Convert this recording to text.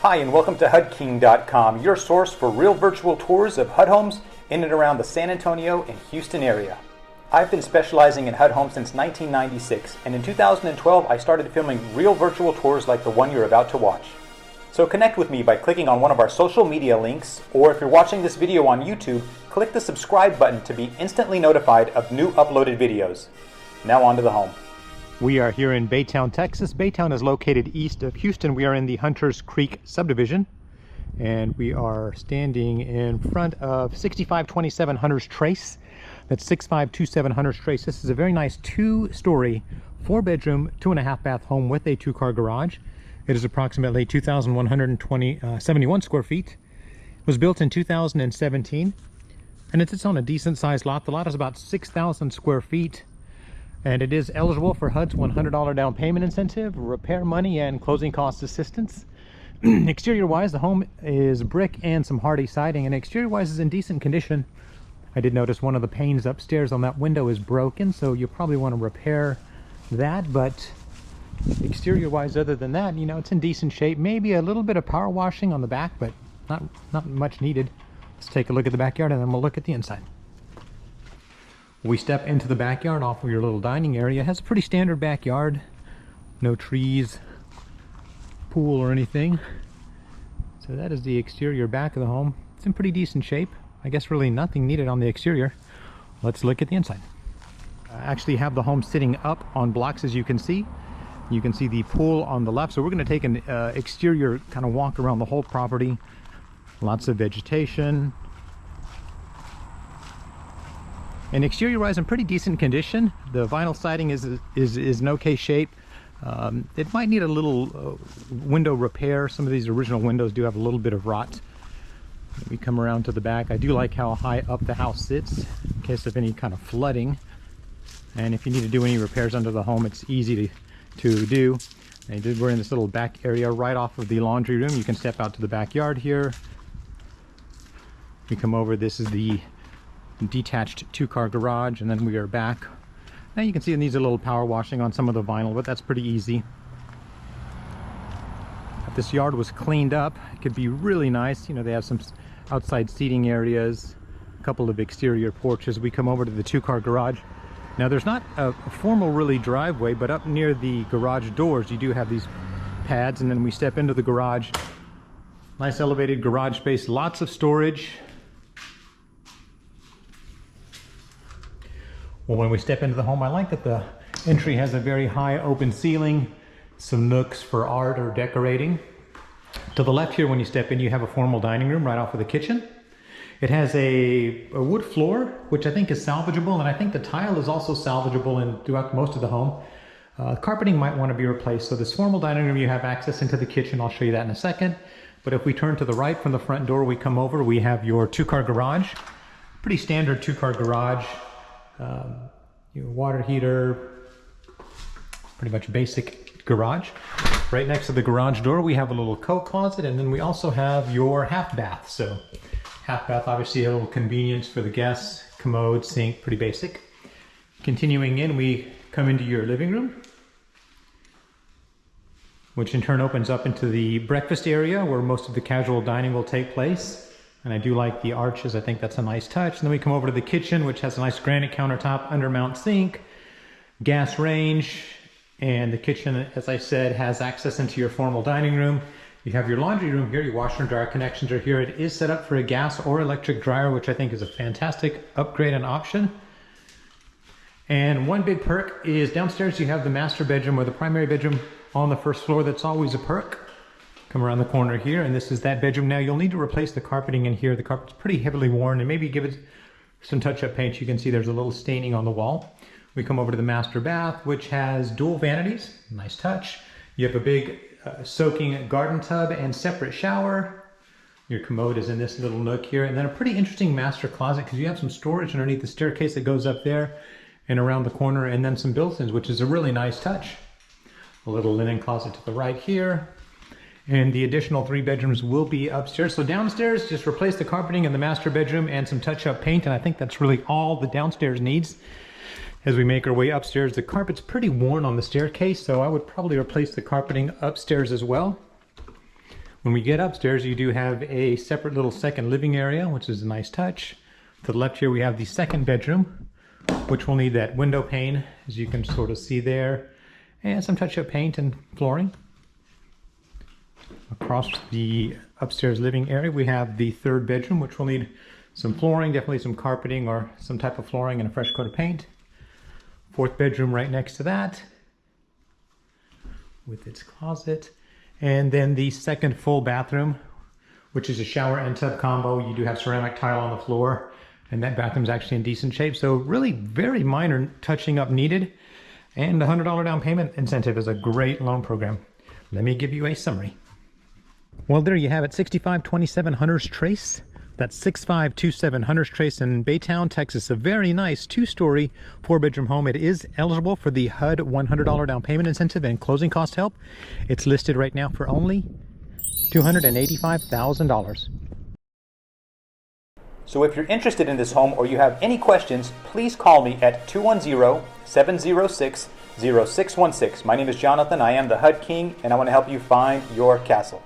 Hi, and welcome to HUDking.com, your source for real virtual tours of HUD homes in and around the San Antonio and Houston area. I've been specializing in HUD homes since 1996, and in 2012 I started filming real virtual tours like the one you're about to watch. So connect with me by clicking on one of our social media links, or if you're watching this video on YouTube, click the subscribe button to be instantly notified of new uploaded videos. Now on to the home. We are here in Baytown, Texas. Baytown is located east of Houston. We are in the Hunters Creek subdivision, and we are standing in front of 6527 Hunters Trace. That's 6527 Hunters Trace. This is a very nice two-story, four-bedroom, 2.5 bath home with a two-car garage. It is approximately 2,171 square feet. It was built in 2017, and it sits on a decent-sized lot. The lot is about 6,000 square feet. And it is eligible for HUD's $100 down payment incentive, repair money, and closing cost assistance. Exterior-wise, the home is brick and some hardy siding, and exterior-wise is in decent condition. I did notice one of the panes upstairs on that window is broken, so you'll probably want to repair that, but exterior-wise, other than that, you know, it's in decent shape. Maybe a little bit of power washing on the back, but not much needed. Let's take a look at the backyard, and then we'll look at the inside. We step into the backyard off of your little dining area. It has a pretty standard backyard. No trees, pool or anything. So that is the exterior back of the home. It's in pretty decent shape. I guess really nothing needed on the exterior. Let's look at the inside. I actually have the home sitting up on blocks, as you can see. You can see the pool on the left. So we're going to take an exterior kind of walk around the whole property. Lots of vegetation. And exterior-wise, in pretty decent condition. The vinyl siding is in okay shape. It might need a little window repair. Some of these original windows do have a little bit of rot. We come around to the back. I do like how high up the house sits in case of any kind of flooding. And if you need to do any repairs under the home, it's easy to do. We're in this little back area right off of the laundry room. You can step out to the backyard here. We come over. This is the detached two-car garage, and then we are back. Now you can see it needs a little power washing on some of the vinyl, but that's pretty easy. If this yard was cleaned up, it could be really nice. You know, they have some outside seating areas, a couple of exterior porches. We come over to the two-car garage. Now there's not a formal really driveway, but up near the garage doors you do have these pads, and then we step into the garage. Nice elevated garage space, lots of storage. Well, when we step into the home, I like that the entry has a very high open ceiling, some nooks for art or decorating. To the left here, when you step in, you have a formal dining room right off of the kitchen. It has a wood floor, which I think is salvageable, and I think the tile is also salvageable throughout most of the home. Carpeting might want to be replaced. So this formal dining room, you have access into the kitchen. I'll show you that in a second. But if we turn to the right from the front door, we come over, we have your two-car garage. Pretty standard two-car garage. Your water heater, pretty much basic garage. Right next to the garage door we have a little coat closet, and then we also have your half bath. So half bath, obviously a little convenience for the guests, commode, sink, pretty basic. Continuing in, we come into your living room, which in turn opens up into the breakfast area where most of the casual dining will take place. And I do like the arches. I think that's a nice touch. And then we come over to the kitchen, which has a nice granite countertop, undermount sink, gas range, and the kitchen, as I said, has access into your formal dining room. You have your laundry room here. Your washer and dryer connections are here. It is set up for a gas or electric dryer, which I think is a fantastic upgrade and option. And one big perk is downstairs you have the master bedroom or the primary bedroom on the first floor. That's always a perk. Come around the corner here, and this is that bedroom. Now you'll need to replace the carpeting in here. The carpet's pretty heavily worn, and maybe give it some touch-up paint. You can see there's a little staining on the wall. We come over to the master bath, which has dual vanities. Nice touch. You have a big soaking garden tub and separate shower. Your commode is in this little nook here, and then a pretty interesting master closet because you have some storage underneath the staircase that goes up there and around the corner, and then some built-ins, which is a really nice touch. A little linen closet to the right here. And the additional 3 bedrooms will be upstairs. So downstairs, just replace the carpeting in the master bedroom and some touch-up paint, and I think that's really all the downstairs needs. As we make our way upstairs, the carpet's pretty worn on the staircase, so I would probably replace the carpeting upstairs as well. When we get upstairs, you do have a separate little second living area, which is a nice touch. To the left here, we have the second bedroom, which will need that window pane, as you can sort of see there, and some touch-up paint and flooring. Across the upstairs living area, we have the third bedroom, which will need some flooring, definitely some carpeting or some type of flooring and a fresh coat of paint. Fourth bedroom right next to that, with its closet. And then the second full bathroom, which is a shower and tub combo. You do have ceramic tile on the floor, and that bathroom's actually in decent shape. So really very minor touching up needed. And a $100 down payment incentive is a great loan program. Let me give you a summary. Well, there you have it, 6527 Hunter's Trace. That's 6527 Hunter's Trace in Baytown, Texas. A very nice 2-story, 4-bedroom home. It is eligible for the HUD $100 down payment incentive and closing cost help. It's listed right now for only $285,000. So if you're interested in this home or you have any questions, please call me at 210-706-0616. My name is Jonathan. I am the HUD King, and I want to help you find your castle.